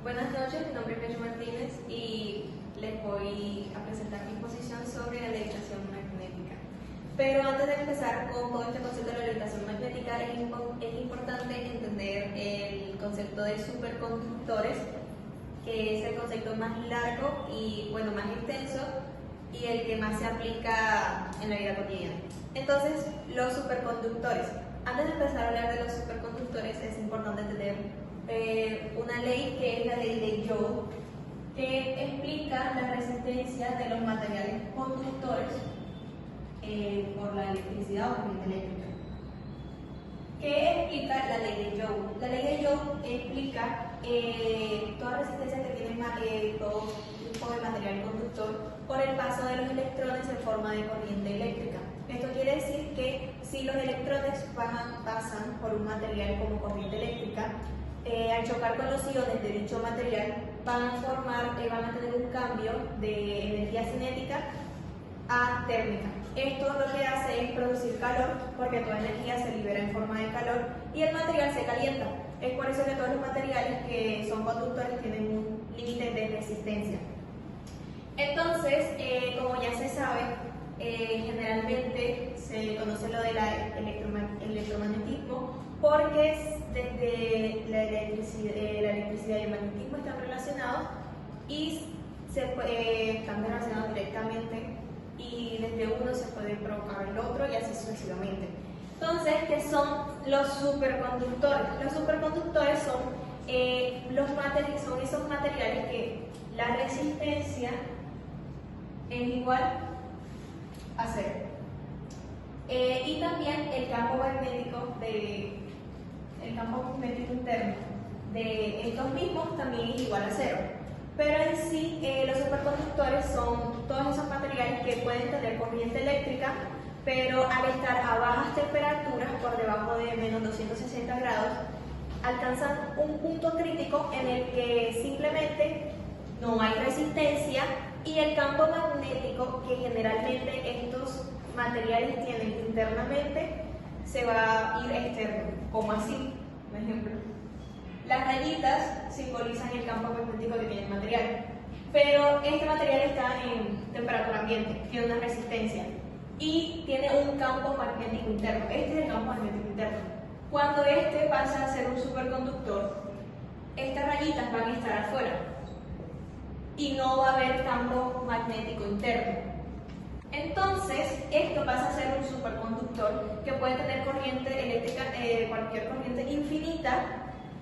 Buenas noches, mi nombre es Mecho Martínez y les voy a presentar mi posición sobre la levitación magnética. Pero antes de empezar con todo este concepto de la levitación magnética, es importante entender el concepto de superconductores, que es el concepto más largo y más extenso y el que más se aplica en la vida cotidiana. Entonces, los superconductores. Antes de empezar a hablar de los superconductores, es importante entender una ley que es la ley de Joule, que explica la resistencia de los materiales conductores por la electricidad o corriente eléctrica. ¿Qué explica la ley de Joule? La ley de Joule explica toda resistencia que tiene todo tipo de material conductor por el paso de los electrones en forma de corriente eléctrica. Esto quiere decir que si los electrones pasan por un material como corriente eléctrica, al chocar con los iones de dicho material van a tener un cambio de energía cinética a térmica. Esto lo que hace es producir calor, porque toda energía se libera en forma de calor y el material se calienta. Es por eso que todos los materiales que son conductores tienen un límite de resistencia. Entonces, como ya se sabe, generalmente se conoce lo del electromagnetismo, porque desde la electricidad y el magnetismo están relacionados y están relacionados directamente, y desde uno se puede provocar el otro y así sucesivamente. Entonces, ¿qué son los superconductores? Los superconductores son esos materiales que la resistencia es igual a cero. Y también el campo magnético interno de estos mismos también es igual a cero. Pero en sí, los superconductores son todos esos materiales que pueden tener corriente eléctrica, pero al estar a bajas temperaturas, por debajo de menos 260 grados, alcanzan un punto crítico en el que simplemente no hay resistencia y el campo magnético que generalmente estos materiales tienen internamente se va a ir externo, como así, por ejemplo. Las rayitas simbolizan el campo magnético que tiene el material, pero este material está en temperatura ambiente, tiene una resistencia y tiene un campo magnético interno. Este es el campo magnético interno. Cuando este pasa a ser un superconductor, estas rayitas van a estar afuera y no va a haber campo magnético interno. Entonces, esto pasa a ser un superconductor que puede tener corriente eléctrica, cualquier corriente infinita,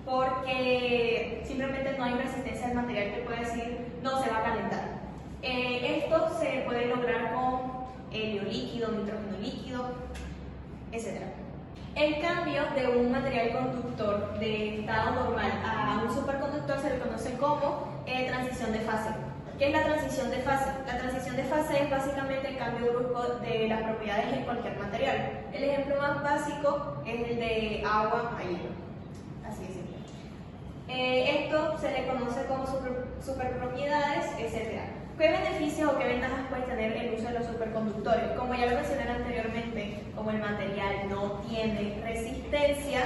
porque simplemente no hay resistencia del material que puede decir no se va a calentar. Esto se puede lograr con helio líquido, nitrógeno líquido, etc. El cambio de un material conductor de estado normal a un superconductor se le conoce como transición de fase. ¿Qué es la transición de fase? La transición de fase es básicamente el cambio brusco de las propiedades en cualquier material. El ejemplo más básico es el de agua a hielo. Así de simple. Esto se le conoce como superpropiedades, etc. ¿Qué beneficios o qué ventajas puede tener el uso de los superconductores? Como ya lo mencioné anteriormente, como el material no tiene resistencia,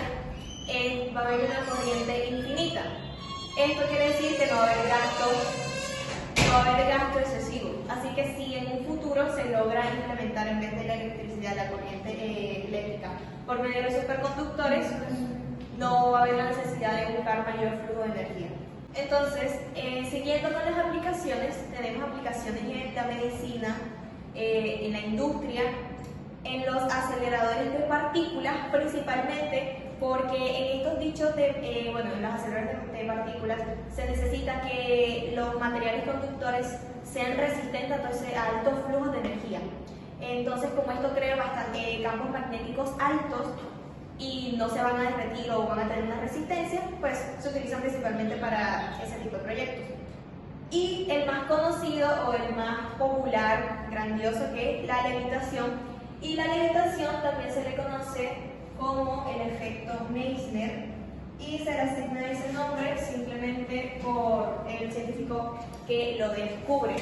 va a haber una corriente infinita. Esto quiere decir que no va a haber gasto excesivo. Así que si en un futuro se logra implementar en vez de la electricidad la corriente eléctrica por medio de los superconductores, no va a haber la necesidad de buscar mayor flujo de energía. Entonces, siguiendo con las aplicaciones, tenemos aplicaciones en la medicina, en la industria, en los aceleradores de partículas, principalmente porque en estos dichos en los aceleradores de partículas se necesita que los materiales conductores sean resistentes a altos flujos de energía. Entonces, como esto crea campos magnéticos altos y no se van a derretir o van a tener una resistencia, pues se utilizan principalmente para ese tipo de proyectos. Y el más conocido o el más popular, grandioso, que es la levitación. Y la levitación también se le conoce como el efecto Meissner y se le asigna ese nombre simplemente por el científico que lo descubre.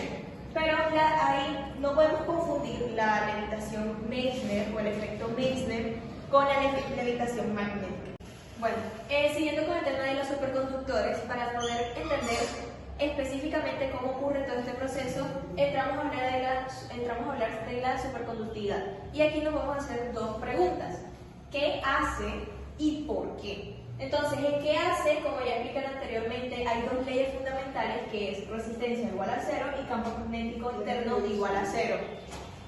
Pero ahí no podemos confundir la levitación Meissner o el efecto Meissner con la levitación magnética. Bueno, siguiendo con el tema de los superconductores, para poder entender específicamente cómo ocurre todo este proceso, entramos a hablar de la superconductividad. Y aquí nos vamos a hacer dos preguntas. ¿Qué hace y por qué? Entonces, ¿en qué hace? Como ya expliqué anteriormente, hay dos leyes fundamentales, que es resistencia igual a cero y campo magnético interno igual a cero.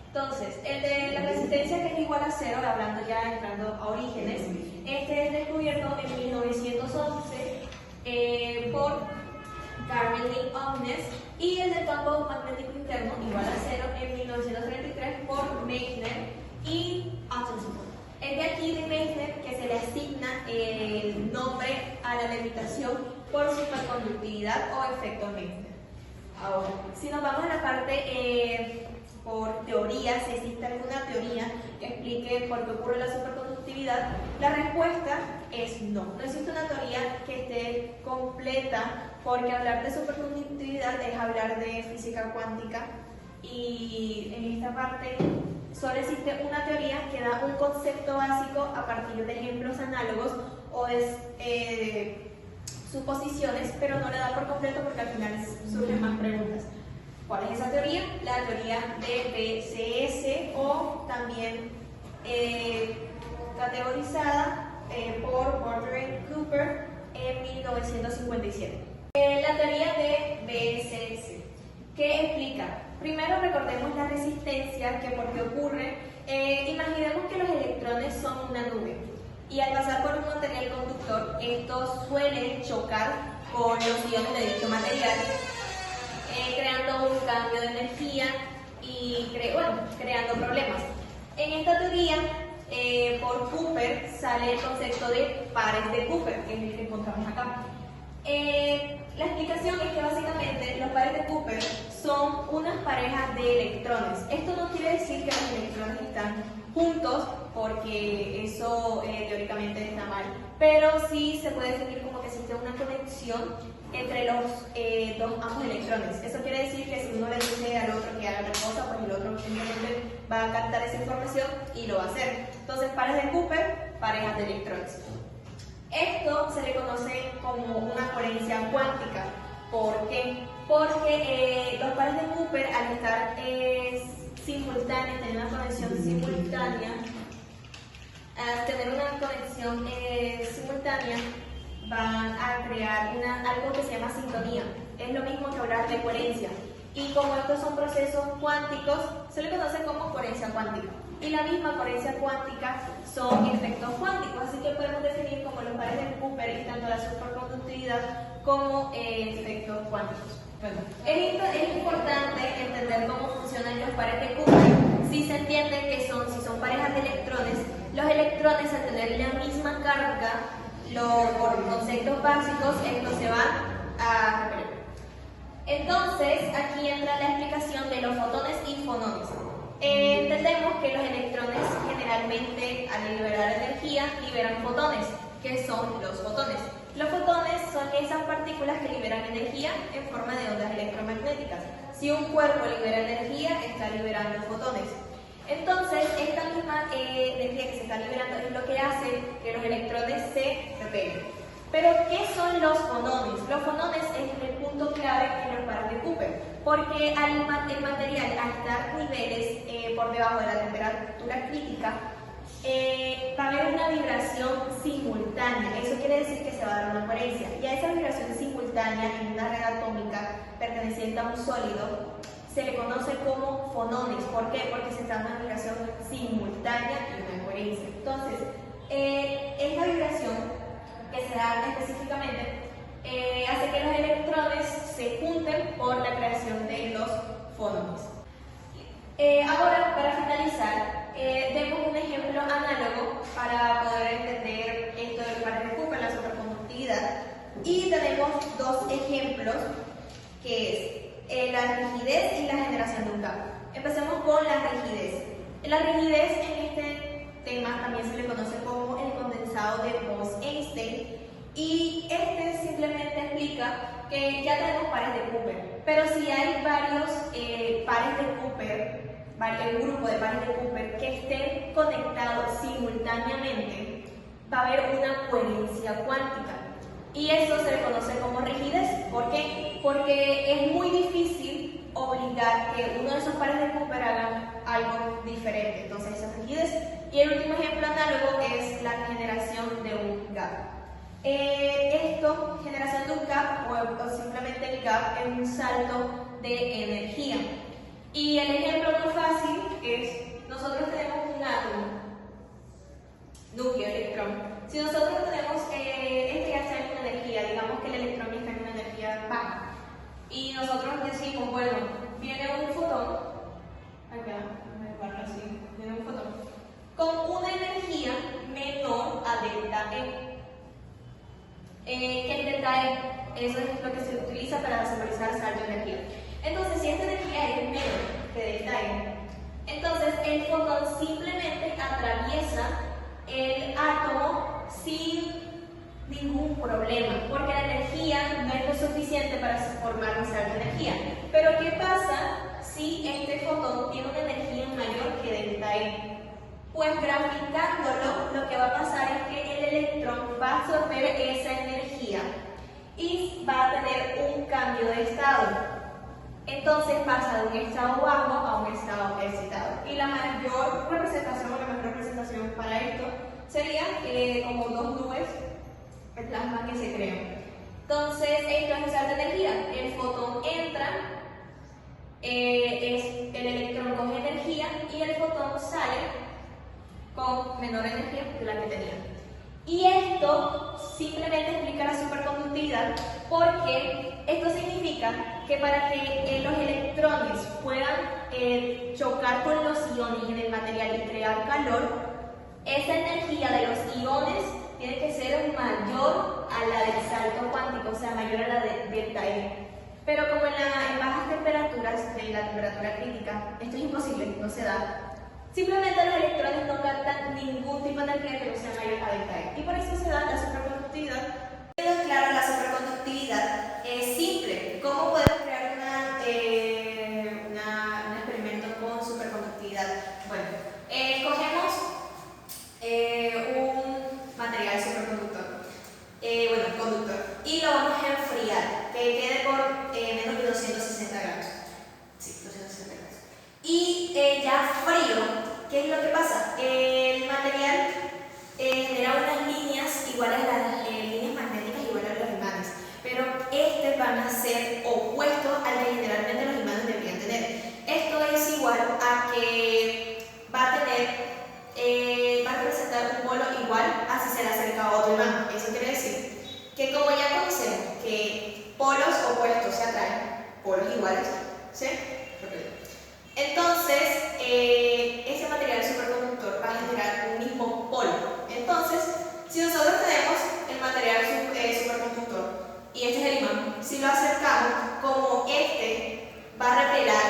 Entonces, el de la resistencia, que es igual a cero, entrando a orígenes, este es descubierto en 1911 por Carmen Lee Omnes, y el del campo magnético interno igual a cero en 1933 por Meissner y Atkinson. Es de aquí de Meissner que se le asigna el nombre a la levitación por superconductividad o efecto Meissner. Ahora, si nos vamos a la parte por teoría, si existe alguna teoría que explique por qué ocurre la superconductividad, la respuesta es no. No existe una teoría que esté completa, porque hablar de superconductividad es hablar de física cuántica, y en esta parte solo existe una teoría que da un concepto básico a partir de ejemplos análogos o de suposiciones, pero no le da por completo porque al final surgen más preguntas. ¿Cuál es esa teoría? La teoría de BCS, o también categorizada por Porter y Cooper en 1957. La teoría de BCS, ¿qué explica? Primero recordemos la resistencia, que por qué ocurre. Imaginemos que los electrones son una nube y al pasar por un material conductor, estos suelen chocar con los iones de dicho material, creando un cambio de energía y creando problemas. En esta teoría, por Cooper, sale el concepto de pares de Cooper, que es el que encontramos acá. La explicación es que básicamente los pares de Cooper son unas parejas de electrones. Esto no quiere decir que los electrones están juntos, porque eso teóricamente está mal, pero sí se puede definir como que existe una conexión entre los ambos electrones. Eso quiere decir que si uno le dice al otro que haga una cosa, pues el otro simplemente va a captar esa información y lo va a hacer. Entonces, pares de Cooper, parejas de electrones. Esto se le conoce como una coherencia cuántica. ¿Por qué? Porque los pares de Cooper, al estar simultáneos, tener una conexión simultánea, van a crear algo que se llama sintonía. Es lo mismo que hablar de coherencia. Y como estos son procesos cuánticos, se le conoce como coherencia cuántica. Y la misma coherencia cuántica son efectos cuánticos, así que podemos definir como los pares de Cooper y tanto la superconductividad como efectos cuánticos. Bueno, es importante entender cómo funcionan los pares de Cooper. Si se entiende que si son parejas de electrones, los electrones, al tener la misma carga, por conceptos básicos, estos se van a repeler. Entonces, aquí entra la explicación de los fotones y fonones. Entendemos que los electrones generalmente, al liberar energía, liberan fotones. ¿Qué son los fotones? Los fotones son esas partículas que liberan energía en forma de ondas electromagnéticas. Si un cuerpo libera energía, está liberando fotones. Entonces, esta misma energía que se está liberando es lo que hace que los electrones se repelen. Pero, ¿qué son los fonones? Los fonones es el punto clave en los pares de Cooper, porque el material, al estar a niveles por debajo de la temperatura crítica, va a haber una vibración simultánea. Eso quiere decir que se va a dar una coherencia. Y a esa vibración simultánea en una red atómica perteneciente a un sólido se le conoce como fonones. ¿Por qué? Porque se está dando una vibración simultánea y una coherencia. Entonces, esta vibración que se da específicamente hace que los electrones se junten por la creación de los fonones. Ahora, para finalizar, vemos un ejemplo análogo para poder entender esto del par de Cooper, la superconductividad. Y tenemos dos ejemplos, que es la rigidez y la generación de un campo. Empecemos con la rigidez. La rigidez en este tema también se le conoce como el condensado de Bose-Einstein, y este simplemente explica que ya tenemos pares de Cooper, pero si hay varios pares de Cooper, el grupo de pares de Cooper que estén conectados simultáneamente, va a haber una coherencia cuántica, y eso se le conoce como rigidez. ¿Por qué? porque es muy difícil obligar que uno de esos pares de Cooper hagan algo diferente. Entonces, esa rigidez. Y el último ejemplo análogo es la generación de un gap. Generación de un gap o simplemente el gap es un salto de energía. Y el ejemplo más fácil es, nosotros tenemos un átomo, núcleo, electrón. Si nosotros tenemos, este ya está en una energía, digamos que el electrón está en una energía baja, y nosotros decimos, bueno, viene un fotón, acá, vamos a así, viene un fotón, con una energía menor a delta E. Que el delta E, eso es lo que se utiliza para simbolizar salto de energía. Entonces, si esta energía es menor que delta E, entonces el fotón simplemente atraviesa el átomo sin ningún problema, porque la energía no es lo suficiente para formar un salto de energía. Pero ¿qué pasa si este fotón tiene una energía mayor que delta E? Pues graficándolo, lo que va a pasar es que el electrón va a absorber esa energía y va a tener un cambio de estado. Entonces pasa de un estado bajo a un estado excitado. Y la mayor representación o la mejor representación para esto sería como dos nubes de plasma que se crean. Entonces, esto es salto de energía. El fotón entra, el electrón coge energía y el fotón sale con menor energía que la que tenía. Y esto simplemente explica la superconductividad, porque esto significa que para que los electrones puedan chocar con los iones en el material y crear calor, esa energía de los iones tiene que ser mayor a la del salto cuántico, o sea, mayor a la de delta E. Pero como en bajas temperaturas, de la temperatura crítica, esto es imposible, no se da. Simplemente los electrones no captan ningún tipo de energía que no sea mayor a delta E. Y por eso se da la superconductividad. Quedó claro, la superconductividad es simple. ¿Cómo podemos crear un experimento con superconductividad? Bueno, cogemos un material superconductor, conductor, y lo vamos a enfriar, que quede por menos de 260 grados. Sí, 260 grados. Y ya frío, ¿qué es lo que pasa? El material genera unas líneas iguales a las líneas magnéticas, iguales a los imanes, pero van a ser opuestos al que generalmente los imanes deberían tener. Esto es igual a que va a representar un polo igual a si se le acerca a otro imán. Eso quiere decir que, como ya conocemos que polos opuestos se atraen, polos iguales, ¿sí? Entonces, ese material superconductor va a generar un mismo polo. Entonces, si nosotros tenemos el material superconductor y este es el imán, si lo acercamos, como este va a repelar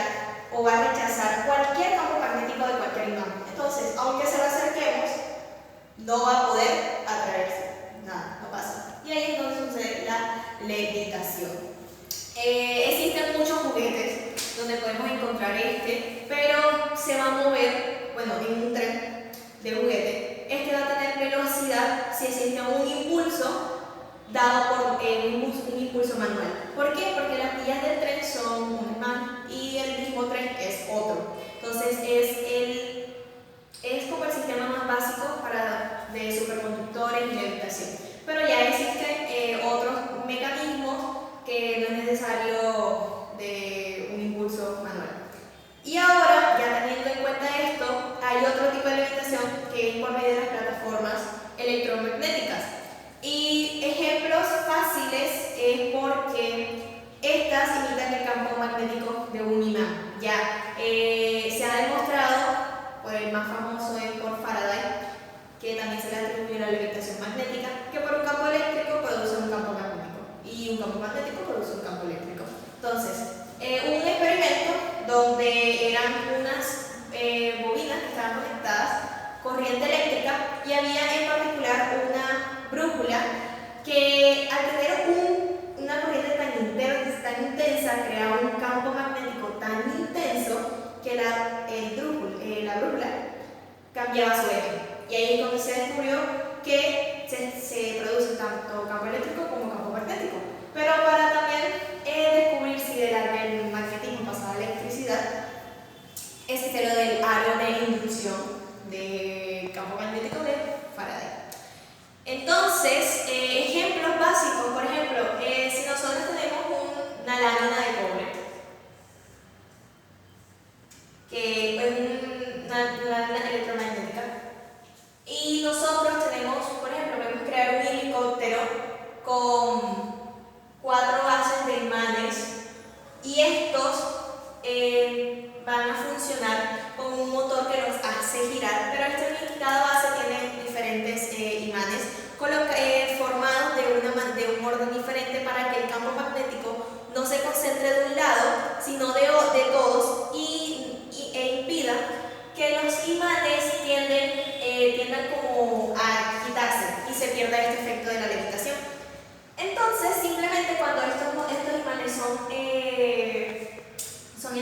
o va a rechazar cualquier campo magnético de cualquier imán. Entonces, aunque se lo acerquemos, no va a poder atraerse. Nada, no pasa. Y ahí es donde sucede la levitación. Existen muchos juguetes donde podemos encontrar pero se va a mover, bueno, en un tren de juguete. Este va a tener velocidad si existe un impulso dado por un impulso manual. ¿Por qué? Porque las vías del tren son un imán y el mismo tren es otro. Entonces es como el sistema más básico de superconductores y levitación. Pero ya existen otros mecanismos que no es necesario de un impulso manual. Y ahora, ya teniendo en cuenta esto, hay otro tipo de levitación que es por medio de las plataformas electromagnéticas. Y ejemplos fáciles es porque estas imitan el campo magnético de un imán. Ya se ha demostrado, pues el más famoso es por Faraday, que también se le atribuye la levitación magnética, que por un campo eléctrico produce un campo magnético y un campo magnético produce un campo eléctrico. Entonces, un experimento donde eran unas bobinas que estaban conectadas, corriente eléctrica, y había en particular una brújula que, al tener una corriente tan intensa, creaba un campo magnético tan intenso que la brújula cambiaba su eje. Y ahí es donde se descubrió que se produce tanto campo eléctrico como campo magnético. Pero para también descubrir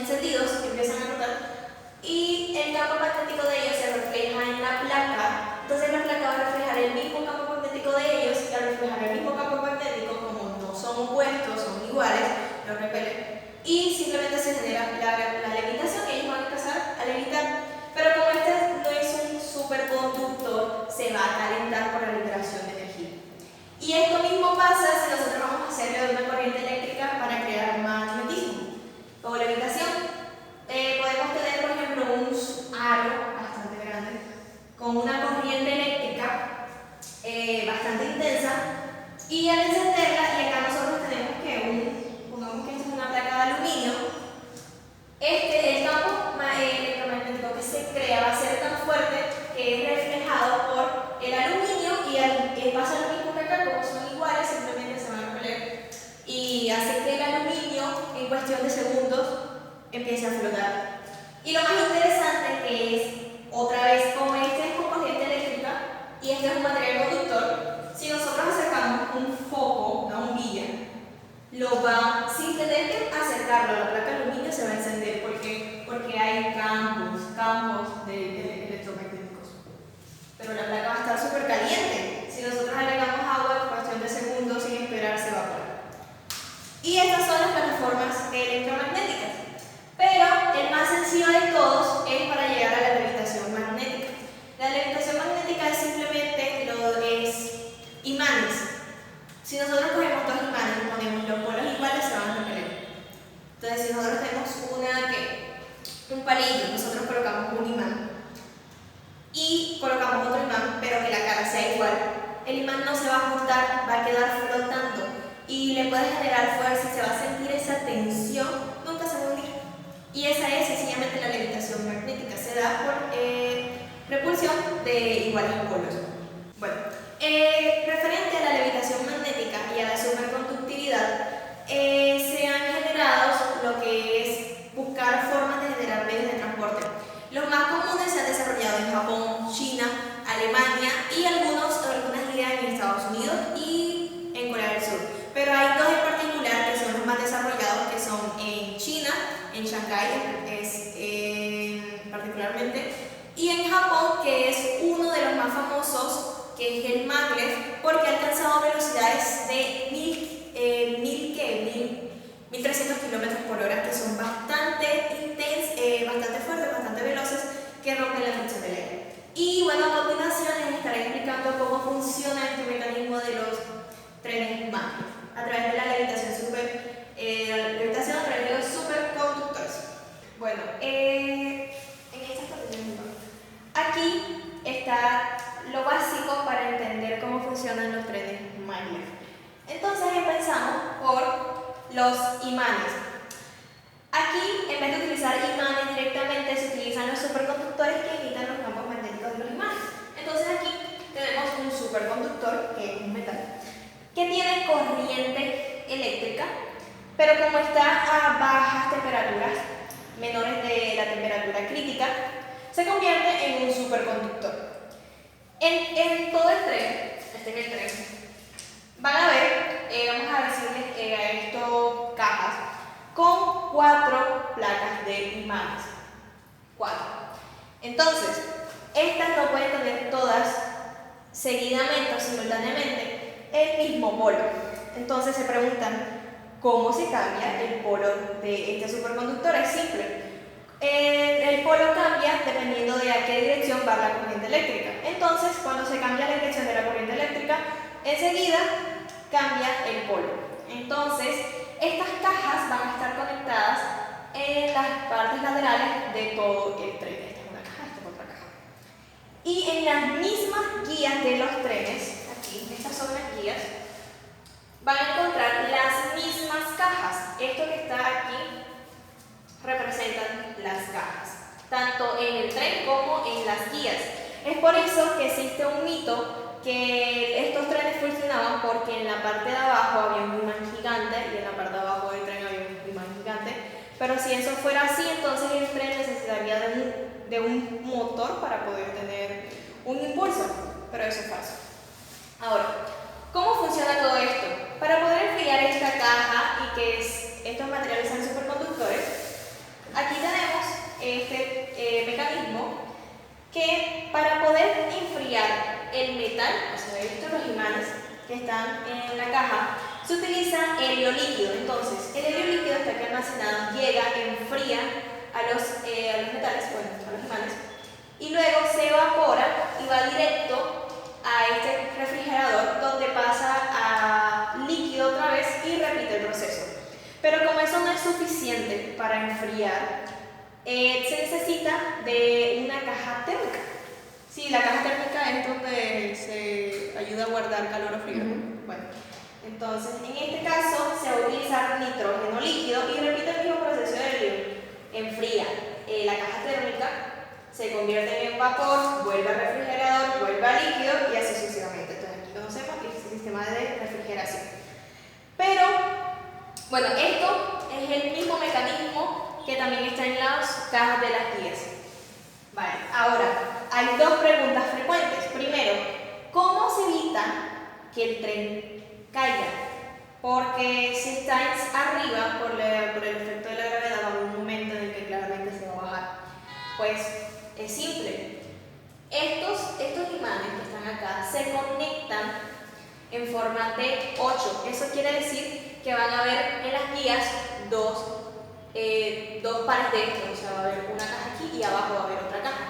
encendidos, empiezan a rotar y el campo magnético de ellos se refleja en la placa. Entonces la placa va a reflejar el mismo campo magnético de ellos y al reflejar el mismo campo magnético, como no son opuestos, son iguales, los repelen y simplemente se genera la levitación y ellos van a empezar a levitar. Pero como este no es un superconductor, se va a calentar por la liberación de energía. Y esto mismo pasa si nosotros vamos a hacerle una corriente eléctrica para crear magnetismo o levitación. Podemos tener, por ejemplo, un aro bastante grande con una corriente eléctrica bastante intensa y al encenderla, y acá nosotros tenemos que pongamos que esto es una placa de aluminio, el campo electromagnético que se crea va a ser tan fuerte que es reflejado por el aluminio y pasa lo mismo que acá, como son iguales, simplemente se van a repeler y hace que el aluminio en cuestión de segundos empiece a flotar. Y lo más interesante que es, otra vez, como este es con corriente eléctrica y este es un material conductor, si nosotros acercamos un foco, una bombilla, sin tener que acercarlo a la placa de aluminio, se va a encender porque hay campos electromagnéticos. Pero la placa va a estar súper caliente. Si nosotros agregamos agua, en cuestión de segundos, sin esperar, se evapora. Y estas son las plataformas electromagnéticas. Pero el más sencillo de todos es para llegar a la levitación magnética. La levitación magnética es simplemente imanes. Si nosotros cogemos dos imanes y ponemos los polos iguales, se van a repeler. Entonces, si nosotros tenemos un palillo, nosotros colocamos un imán y colocamos otro imán, pero que la cara sea igual, el imán no se va a ajustar, va a quedar flotando y le puede generar fuerza y se va a sentir esa tensión, nunca se va a hundir. Y esa es sencillamente la levitación magnética, se da por repulsión de iguales polos. Bueno, referente a la levitación magnética y a la superconductividad, se han generado lo que es buscar formas de generar medios de transporte. Los más comunes se han desarrollado en Japón, China, Alemania y algunas ideas en Estados Unidos y en Corea del Sur. Pero hay dos en particular que son los más desarrollados, que son en China, en Shanghái particularmente, y en Japón, que es uno de los más famosos, que es el maglev, porque ha alcanzado velocidades de 1300 km por hora, que son bastante fuertes, bastante veloces, que rompen la fricción del aire. Y bueno, a continuación les estaré explicando cómo funciona este mecanismo de los trenes maglev a través de la levitación a través de los superconductores. Bueno, en estas condiciones, aquí está lo básico para entender cómo funcionan los trenes maglev. Entonces empezamos por los imanes. Aquí, en vez de utilizar imanes directamente, se utilizan los superconductores que imitan los campos magnéticos de los imanes. Entonces aquí tenemos un superconductor, que es un metal, que tiene corriente eléctrica, pero como está a bajas temperaturas, menores de la temperatura crítica, se convierte en un superconductor. En todo el tren, este es el tren, van a ver, vamos a decirles a esto cajas con 4 placas de imanes. 4. Entonces, estas no pueden tener todas seguidamente o simultáneamente el mismo polo. Entonces se preguntan, ¿cómo se cambia el polo de este superconductor? Es simple. El polo cambia dependiendo de a qué dirección va la corriente eléctrica. Entonces, cuando se cambia la dirección de la corriente eléctrica, enseguida cambia el polo. Entonces, estas cajas van a estar conectadas en las partes laterales de todo el tren. Esta es una caja, esta es otra caja. Y en las mismas guías de los trenes, aquí, estas son las guías, van a encontrar las mismas cajas. Esto que está aquí representan las cajas, tanto en el tren como en las guías. Es por eso que existe un mito que estos trenes funcionaban porque en la parte de abajo había un imán gigante y en la parte de abajo del tren había un imán gigante. Pero si eso fuera así, entonces el tren necesitaría de un motor para poder tener un impulso, pero eso es falso. Ahora, ¿cómo funciona todo esto? Para poder enfriar esta caja y que estos materiales sean superconductores, aquí tenemos este mecanismo que para poder enfriar el metal, o sea, estos los imanes que están en la caja, se utiliza helio líquido. Entonces, el helio líquido está aquí almacenado, llega, enfría a los metales, bueno, a los imanes, y luego se evapora y va directo a este refrigerador donde pasa a líquido otra vez y repite el proceso. Pero como eso no es suficiente para enfriar, se necesita de una caja térmica. Sí, la caja térmica es donde se ayuda a guardar calor o frío. Bueno, entonces en este caso se va a utilizar nitrógeno líquido y repite el mismo proceso de helio. Enfría la caja térmica, se convierte en vapor, vuelve al refrigerador, vuelve a líquido y así sucesivamente. Entonces aquí conocemos el sistema de refrigeración. Pero, bueno, esto es el mismo mecanismo que también está en las cajas de las guías. Vale, ahora, hay dos preguntas frecuentes. Primero, ¿cómo se evita que el tren caiga? Porque si está arriba, por el efecto de la gravedad, va a haber un momento en el que claramente se va a bajar. Pues es simple. Estos imanes que están acá se conectan en forma de 8. Eso quiere decir que van a haber en las guías dos pares de estos. O sea, va a haber una caja aquí y abajo va a haber otra caja.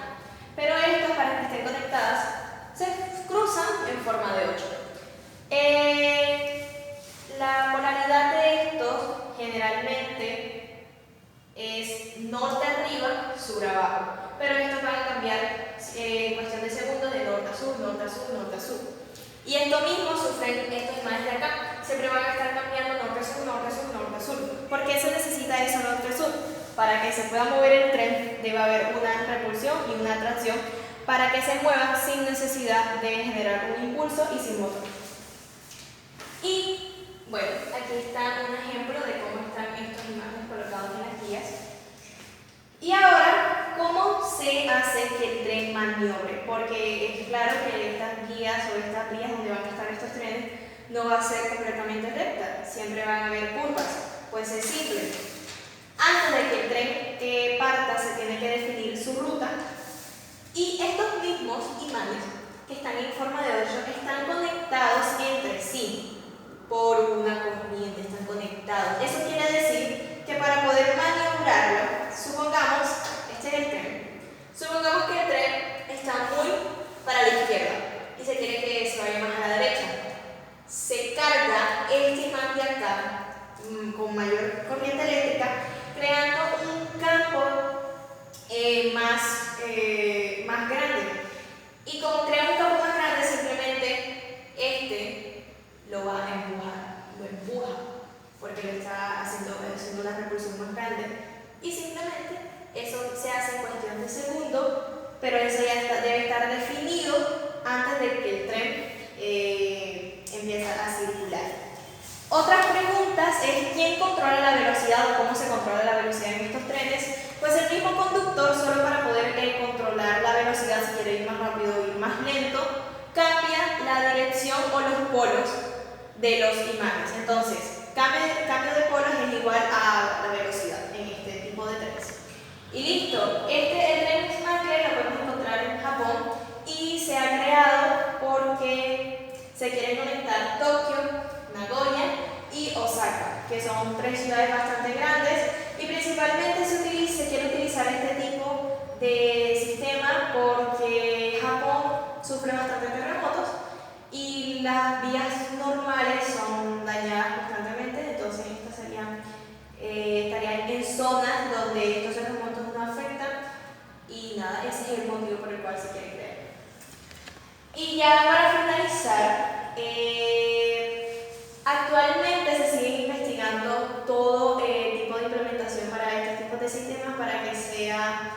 Pero estas, para que estén conectadas, se cruzan en forma de 8. La polaridad de estos generalmente es norte arriba, sur abajo. Pero estos van a cambiar en cuestión de segundos de norte a sur, norte a sur, norte a sur. Y esto mismo sufren estos imanes de acá. Siempre van a estar cambiando norte a sur, norte a sur, norte a sur. ¿Por qué se necesita eso norte a sur? Para que se pueda mover el tren debe haber una repulsión y una atracción para que se mueva sin necesidad de generar un impulso y sin motor. Y bueno, aquí está un ejemplo de cómo están estos imanes colocados en las guías. Y ahora, ¿cómo se hace que el tren maniobre? Porque es claro que estas guías o estas vías donde van a estar estos trenes no va a ser completamente recta, siempre van a haber curvas. Pues es simple. Antes de que el tren parta, se tiene que definir su ruta y estos mismos imanes que están en forma de 8 están conectados entre sí por una corriente, están conectados. Eso quiere decir que para poder maniobrarlo, supongamos, este es el tren, supongamos que el tren está muy para la izquierda y se quiere que se vaya más a la derecha. Se carga este imán de acá con mayor corriente eléctrica, creando un campo más grande. Y como crea un campo más grande, simplemente este lo va a empujar, lo empuja, porque le está haciendo una repulsión más grande. Y simplemente eso se hace en cuestión de segundos, pero eso ya debe estar definido antes de que el tren empiece a circular. Otras preguntas es ¿quién controla la velocidad o cómo se controla la velocidad en estos trenes? Pues el mismo conductor, solo para poder controlar la velocidad, si quiere ir más rápido o ir más lento, cambia la dirección o los polos de los imanes. Entonces, cambio de polos es igual a la velocidad en este tipo de trenes. Y listo, el tren Smackler lo podemos encontrar en Japón y se ha creado porque se quieren conectar Tokio, Nagoya y Osaka, que son 3 ciudades bastante grandes y principalmente se quiere utilizar este tipo de sistema porque Japón sufre bastante terremotos y las vías normales son dañadas constantemente, entonces estas estarían en zonas donde estos terremotos no afectan y nada, ese es el motivo por el cual se quiere crear. Y ya para finalizar, actualmente se sigue investigando todo tipo de implementación para estos tipos de sistemas para que sea